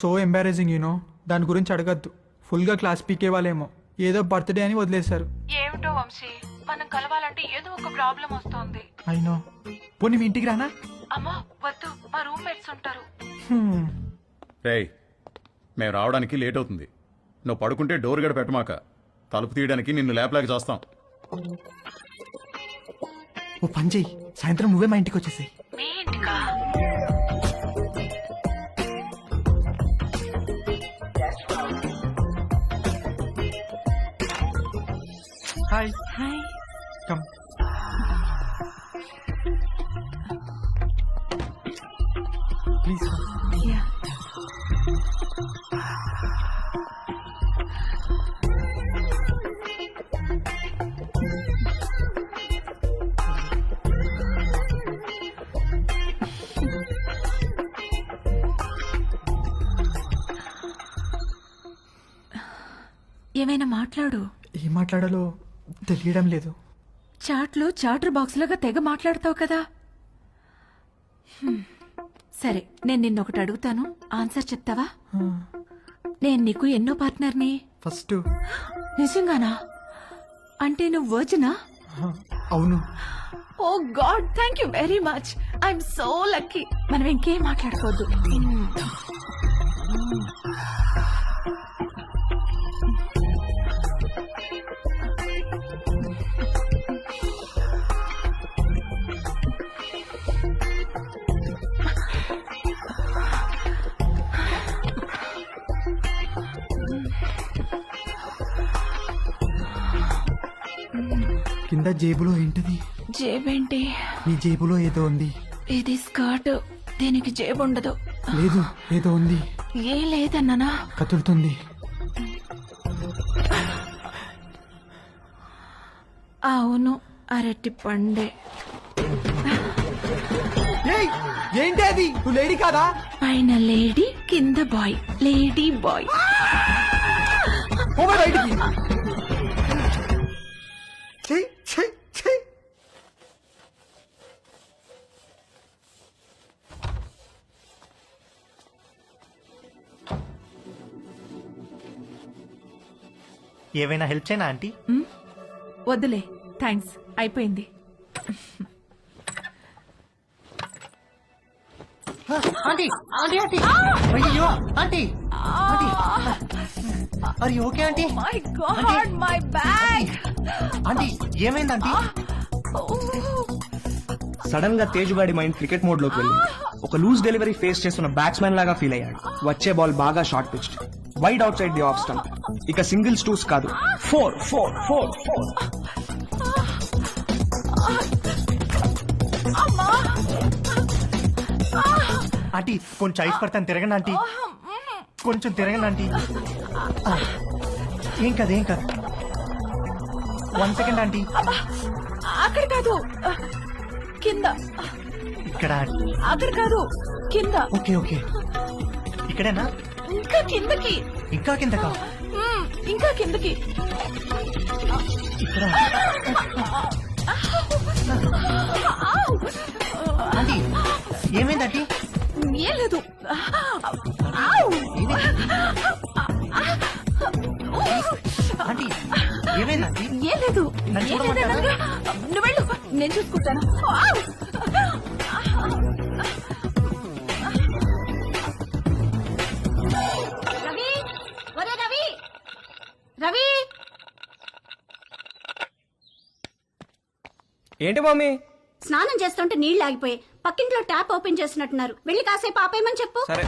So embracing you know. దాని గురించి అడగద్దు. ఫుల్గా క్లాస్ పీకే వాళ్ళేమో ఏదో బర్త్డే అని వదిలేశారు. ఏమిటో వంశీ, మనం కలవాలంటే ఏదో ఒక ప్రాబ్లం వస్తోంది. అయినో. పోనీ మీ ఇంటికి రానా? అమ్మా వద్దు, మా రూమ్మేట్స్ ఉంటారు. రేయ్, మేము రావడానికి లేట్ అవుతుంది. నువ్వు పడుకుంటే డోర్ గడ పెట్టమాక. తలుపు తీయడానికి నిన్ను లేపలేక చేస్తాం. ఓ పని చెయ్యి, సాయంత్రం నువ్వే మా ఇంటికి వచ్చేసాయి. మీ ఇంటికా? Hi. Hi. Come. Please. Yeah. ఏమైనా మాట్లాడు. ఏం మాట్లాడాలో తెలియడం లేదు. చాట్లో చాటర్ బాక్స్ లాగా తెగ మాట్లాడతావు కదా. సరే, నేను నిన్నొకటి అడుగుతాను, ఆన్సర్ చెప్తావా? నేను నీకు ఎన్నో పార్ట్నర్ని? ఫస్ట్. నిజంగానా? అంటే నువ్వు వర్జినా? అవును. Oh God, thank you very much. I'm so lucky. మనం ఇంకేం మాట్లాడుకోవద్దు. కింద జేబులో ఏంటది? జేబేంటి? నీ జేబులో ఏదో ఉంది. ఇది స్కర్ట్, దీనికి జేబు ఉండదు. లేదు, ఏదో ఉంది. ఏ లేదన్నానా? కదులుతుంది. అవును, అరటి పండే. ఏయ్, ఏంటి అది? నువ్వు లేడీ కాదా? పైన లేడీ, కింద బాయ్. Lady bye. పోవే బయటికి. ఛీ, ఛీ, ఛీ. ఏవైనా హెల్ప్ చేయనా ఆంటీ? వద్దులే, థ్యాంక్స్, అయిపోయింది. ఆంటీ ఆంటీ ఆంటీ అయ్యో ఆంటీ ఆంటీ అరే okay aunty? My God, my bag. Aunty ఏమైంది ఆంటీ? సడన్ గా తేజుగాడి మైండ్ క్రికెట్ మోడ్ లోకి వెళ్ళింది. ఒక లూజ్ డెలివరీ ఫేస్ చేస్తున్న బ్యాట్స్మెన్ లాగా ఫీల్ అయ్యాడు. వచ్చే బాల్ బాగా short pitched, wide out side the off stump. ఇక సింగిల్స్ టూస్ కాదు, 4 4 4 4. ఆంటీ కొంచెం ఐస్ పడతాను, తిరగండి ఆంటీ. కొంచెం తిరగండి ఆంటీ. ఏం కాదు ఏం కాదు. 1 సెకండ్ ఆంటీ. అక్కడ కాదు, కింద. ఇక్కడ అక్కడ కాదు, కింద. ఓకే ఓకే, ఇక్కడేనా? ఇంకా కిందకి. ఇంకా కింద కా? ఇంకా కిందకి. ఇక్కడ ఆంటీ ఏమైంది ఆంటీ? ఏం లేదు. ఆంటీ ఏమైంది ఆంటీ? ఏం లేదు. నన్ను ఏం చూడమంటారా? లేదనగా. నువ్వు వెళ్ళు, నేను చూసుకుంటాను. రవి, ఒరే రవి, రవి. ఏంటి మమ్మీ? స్నానం చేస్తుంటే నీళ్లు ఆగిపోయి పక్కింట్లో ట్యాప్ ఓపెన్ చేసినట్టున్నారు. వెళ్ళి కాసేపు ఆపేయమని చెప్పు. సరే.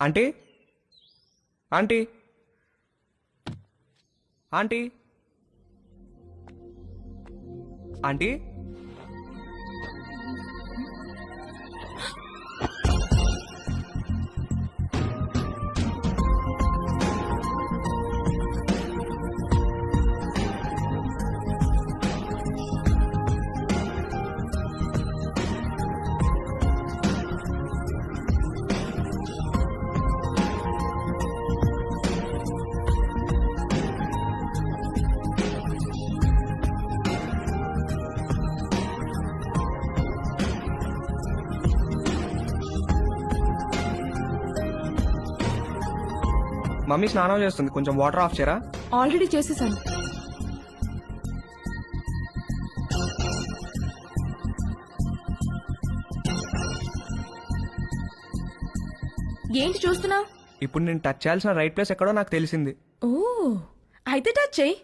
Aunty aunty aunty aunty mummy స్నానం చేస్తుంది, కొంచెం వాటర్ ఆఫ్ చేయరా? ఆల్రెడీ చేసేసాను. ఏంటి చూస్తున్నావు? ఇప్పుడు నేను టచ్ చేయాల్సిన రైట్ ప్లేస్ ఎక్కడో నాకు తెలిసింది. ఓ అయితే టచ్ చెయ్యి.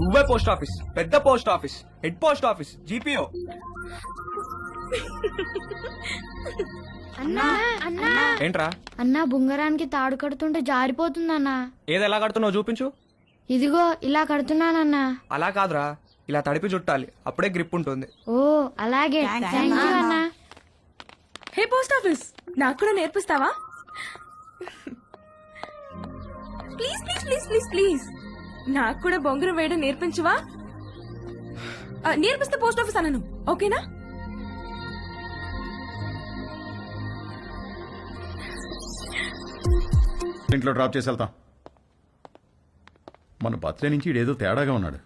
నువ్వే పోస్ట్ ఆఫీస్, పెద్ద post office, head post office, GPO. అన్నా అన్నా ఏంట్రా? అన్నా బుంగరానికి తాడు కడుతుంటే జారిపోతుందన్నా. ఏది ఎలా కడుతున్నావు చూపించు. ఇదిగో ఇలా కడుతున్నానన్నా. అలా కాదురా, ఇలా తడిపి చుట్టాలి, అప్పుడే గ్రిప్ ఉంటుంది. ఓ అలాగే థ్యాంక్ యూ అన్నా. హే పోస్ట్ ఆఫీస్, నాకు కూడా నేర్పిస్తావా? Please please please please please నాకు కూడా బొంగరం వేయడం నేర్పించవా? నేర్పిస్తే పోస్ట్ ఆఫీస్ అన్నాను, ఓకేనా? ఇంట్లో డ్రాప్ చేసి వెళ్తాం. మన బర్త్డే నుంచి ఈడేదో తేడాగా ఉన్నాడు.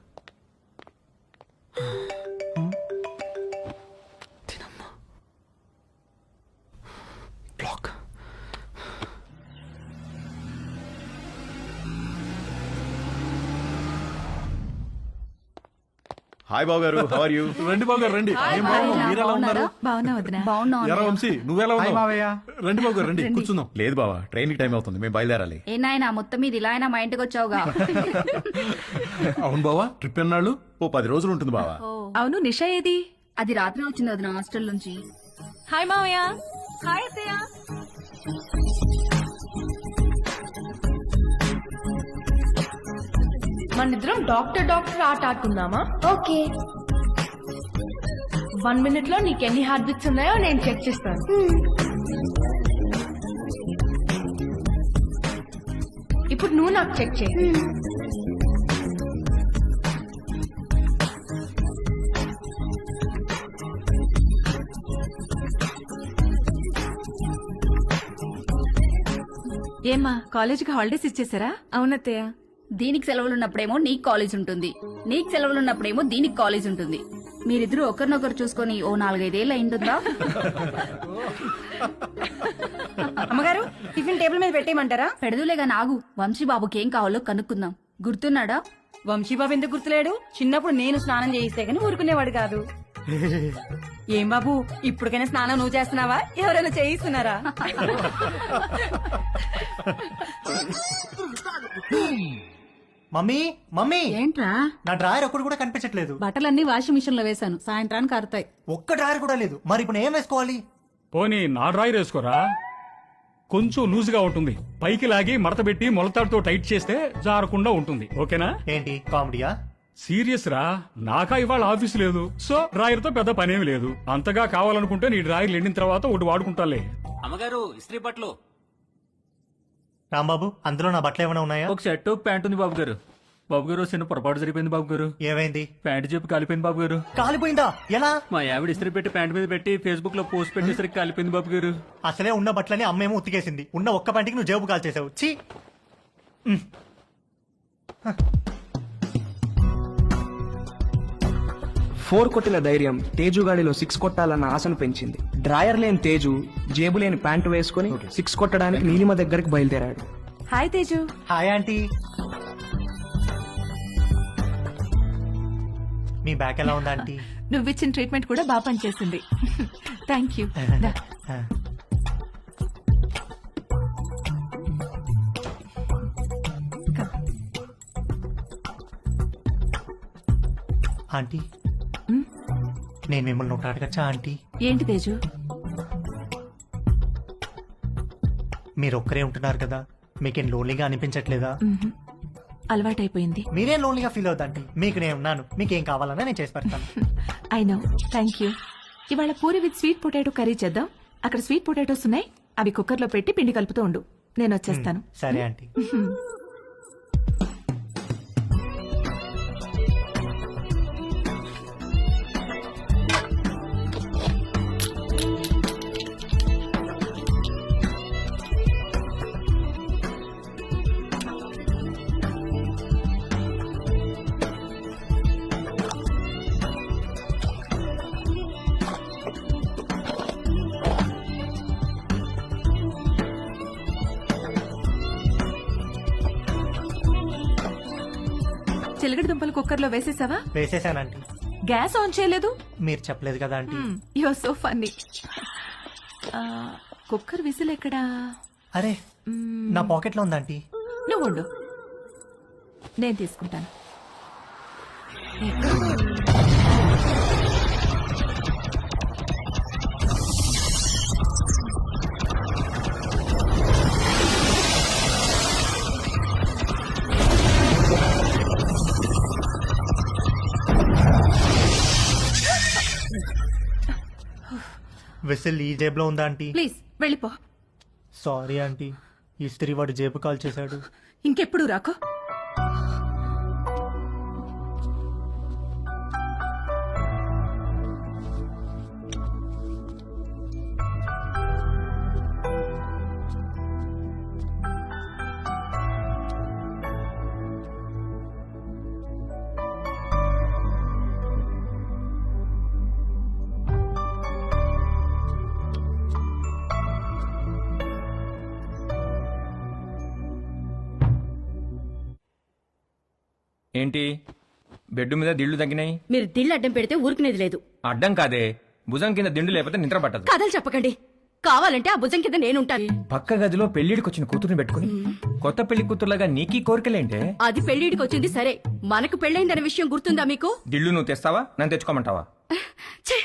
హాయ్ బాబు గారు, హౌ ఆర్ యూ? రండి బాబు గారు రండి. ఏం బాబు, మీరు ఎలా ఉన్నారు? బాగున్నా వదినా. ఎరా వంశీ, నువ్వెలా హాయ్ ఉన్నావు? మావయ్య. రండి బాబు గారు రండి, కూర్చుందాం. లేదు బావా, ట్రైన్ కి టైం అవుతుంది, మేము బయలుదేరాలి. ఏ నాయనా మొత్తం మీద ఇలా అయినా మా ఇంటికి వచ్చావుగా. అవును బావా, ట్రిప్ ఎన్నాళ్ళు? ఓ 10 రోజులు ఉంటుంది బావా. అవును నిషా ఏది? అది రాత్రి వచ్చింది వదిన హాస్టల్ నుంచి. హాయ్ మావయ్య. హాయ్ అత్తయ్య. మనిద్దరం డాక్టర్ ఆట ఆడుకుందామా? ఓకే 1 minute లో నీకు ఎన్ని హార్ట్ బీట్స్ ఉన్నాయో నేను చెక్ చేస్తాను. ఇప్పుడు నువ్వు నాకు చెక్ చేయి. ఏమ్మా కాలేజీకి హాలిడేస్ ఇచ్చేసారా? అవునత్తయ్య. దీనికి సెలవులున్నప్పుడేమో నీకు కాలేజ్ ఉంటుంది, నీకు సెలవులున్నప్పుడేమో దీనికి కాలేజ్ ఉంటుంది. మీరిద్దరూ ఒకరినొకరు చూసుకొని ఓ 4-5 ఏళ్ళు అయింటుందా? అమ్మగారు టిఫిన్ టేబుల్ మీద పెట్టేయమంటారా? పెడదులేగా నాగు, వంశీబాబుకి ఏం కావాలో కనుక్కుందాం. గుర్తున్నాడా? వంశీబాబు ఎందుకు గుర్తులేడు? చిన్నప్పుడు నేను స్నానం చేయిస్తే గానీ ఊరుకునేవాడు కాదు. ఏం బాబు, ఇప్పటికైనా స్నానం నువ్వు చేస్తున్నావా, ఎవరైనా చేయిస్తున్నారా? మమ్మీ మమ్మీ, ఏంట్రా? నా డ్రాయర్ ఒక్కడు కూడా కనిపించట్లేదు. బట్టలన్నీ వాషింగ్ మిషన్ లో వేశాను, సాయంత్రానికి ఆరుతాయి. ఒక్క డ్రాయర్ కూడా లేదు. మరి ఇప్పుడు ఏం వేసుకోవాలి? పోనీ నా డ్రాయర్ వేసుకోరా, కొంచెం లూజ్ గా ఉంటుంది. పైకి లాగి మడత పెట్టి మొలతాడుతో టైట్ చేస్తే జారకుండా ఉంటుంది. ఓకేనా? ఏంటి కామెడీయా? సీరియస్ రా, నాకా ఇవాళ ఆఫీస్ లేదు, సో డ్రాయర్ తో పెద్ద పనేమి లేదు. అంతగా కావాలనుకుంటే నీ డ్రాయర్ ఎండిన తర్వాత ఒకటి వాడుకుంటాలే. అమ్మగారు ఇస్త్రీ బట్టలు. రాంబాబు, అందులో నా బట్టలు ఏమైనా ఉన్నాయా? ఒక షర్టు ప్యాంట్ ఉంది బాబు గారు. బాబు గారు చిన్న పొరపాటు జరిగిపోయింది బాబు గారు. ఏమైంది? ప్యాంట్ చెప్పి కాలిపోయింది బాబు గారు. కాలిపోయిందా? ఎలా? మా ఆవిడ ఇస్త్రీ పెట్టి ప్యాంట్ మీద పెట్టి ఫేస్బుక్ లో పోస్ట్ పెట్టేసరికి కాలిపోయింది బాబు గారు. అసలే ఉన్న బట్టలని అమ్మేమో ఉతికేసింది. ఉన్న ఒక్క పంటికి నువ్వు జేబు కాల్ చేసావు. ఛీ! 4 కొట్టిన ధైర్యం తేజు గాడిలో 6 కొట్టాలన్న ఆశను పెంచింది. డ్రాయర్ లేని తేజు జేబు లేని ప్యాంటు వేసుకుని 6 కొట్టడానికి నీలిమ దగ్గరికి బయలుదేరాడు. హాయ్ తేజు. Hi aunty. మీ బ్యాక్ ఎలా ఉందా ఆంటీ? నువ్విచ్చిన ట్రీట్మెంట్ కూడా బాగా పనిచేసింది. Thank you. ఆంటీ, నేను మిమ్మల్ని ఒకటి అడగచ్చా ఆంటీ? ఏంటి తేజు? మీరు ఒక్కరే ఉంటున్నారు కదా, మీకేం లోన్లీగా అనిపించట్లేదా? అలవాటైపోయింది. మీరేం లోన్లీగా ఫీల్ అవుతాంటీ, మీకు నేను ఉన్నాను. మీకేం కావాలన్నా నేను చేసి పెడతాను. I know, thank you. ఇవాళ puri with sweet potato curry చేద్దాం. అక్కడ స్వీట్ పొటాటోస్ ఉన్నాయి, అవి కుక్కర్ లో పెట్టి పిండి కలుపుతూ ఉండు, నేను వచ్చేస్తాను. సరే ఆంటీ. చిలకడ దుంపలు కుక్కర్లో వేసేసావా? వేసేసానంటీ. గ్యాస్ ఆన్ చేయలేదు? మీరు చెప్పలేదు కదా aunty. You are so funny. Cooker whistle ఎక్కడా? అరే నా పాకెట్లో ఉందంటీ. నువ్వు ఉండు, నేను తీసుకుంటాను. విసిల్ ఈ జేబులో ఉందా ఆంటీ? ప్లీజ్ వెళ్ళిపో. సారీ ఆంటీ, ఇస్త్రీ వాడు జేబు కాల్ చేశాడు. ఇంకెప్పుడు రాకో. ఏంటి బెడ్ మీద దిళ్లు తగ్గినాయి? మీరు దిళ్ళు అడ్డం పెడితే ఊరుకునేది లేదు. అడ్డం కాదే, భుజం కింద దిండు లేకపోతే నిద్ర పట్టదు. కథలు చెప్పకండి, కావాలంటే ఆ భుజం కింద నేనుంటాను. పక్క గదిలో పెళ్లిడికి వచ్చిన కూతురుని పెట్టుకుని కొత్త పెళ్లి కూతురులాగా నీకీ కోరికలేంటే? అది పెళ్లిడికి వచ్చింది సరే, మనకు పెళ్ళైందనే విషయం గుర్తుందా మీకు? దిళ్ళు నువ్వు తెస్తావా, నన్ను తెచ్చుకోమంటావా? ఛే!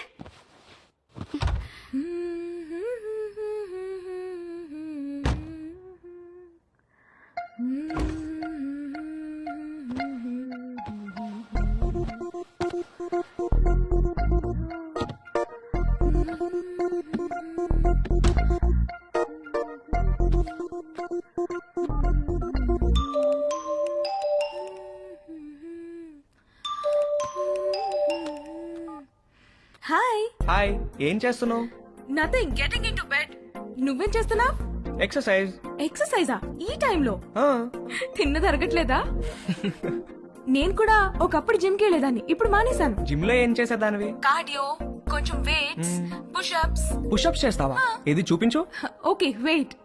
హాయ్. హాయ్, ఏం చేస్తున్నావు? Nothing, getting in to bed. నువ్వేం చేస్తున్నావ్? ఎక్సర్సైజ్. ఎక్సర్సైజా ఈ టైంలో? తిన్నది అరగట్లేదా? నేను కూడా ఒకప్పుడు జిమ్ కి వెళ్ళేదాన్ని, ఇప్పుడు మానేశాను. జిమ్ లో ఏం చేసేదానివి? కార్డియో, కొంచెం వెయిట్స్, పుషప్స్. పుషప్స్ చేస్తావా? ఏది చూపించు. Okay wait.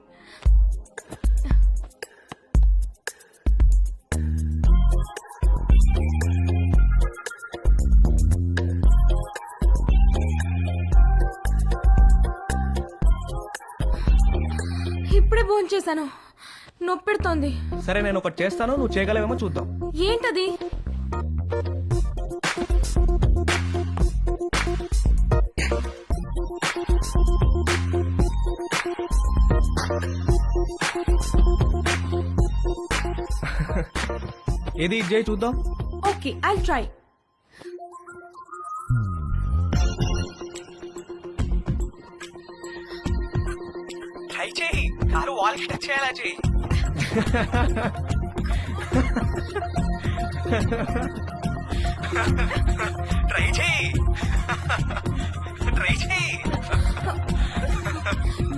ఇప్పుడే భోంచేశాను, నొప్పెడుతోంది. సరే నేను ఒకటి చేస్తాను, నువ్వు చేయగలవేమో చూద్దాం. ఏంటది? ఏది ఇది చేయి చూద్దాం. Okay I'll try. ట్రై చేయి, కారు వాల్కి టచ్ చేయాలా చేయి. ట్రై చేయి, ట్రై చేయి.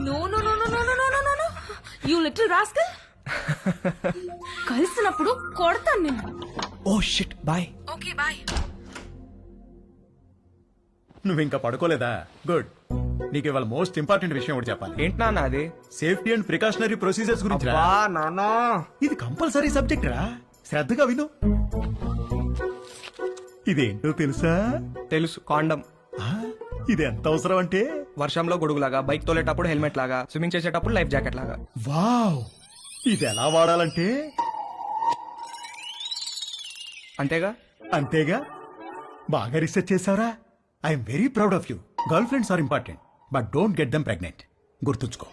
No no no no no no no no no, you little rascal. కలిసినప్పుడు కొడతాను నేను. Oh shit, boy. Okay bye. నువ్వు ఇంకా పడుకోలేదా? గుడ్. నీకు ఇవాళ మోస్ట్ ఇంపార్టెంట్ విషయం ఒకటి చెప్పాలి. ఏంటి నాన్న అది? సేఫ్టీ అండ్ ప్రికాషనరీ ప్రొసీజర్స్ గురించి రా. నాన్న, ఇది కంపల్సరీ సబ్జెక్ట్ రా, శ్రద్ధగా విను. ఇదేంటో తెలుసా? తెలుసు, కాండం. ఇది ఎంత అవసరం అంటే, వర్షంలో గొడుగులాగా, బైక్ తోలేటప్పుడు హెల్మెట్ లాగా, స్విమ్మింగ్ చేసేటప్పుడు లైఫ్ జాకెట్ లాగా. వావ్, ఇది ఎలా వాడాలంటే అంతేగా? అంతేగా. బాగా రీసెర్చ్ చేసావురా. I'm very proud of you. Girl friends are important, but don't get them pregnant. గుర్తుంచుకో.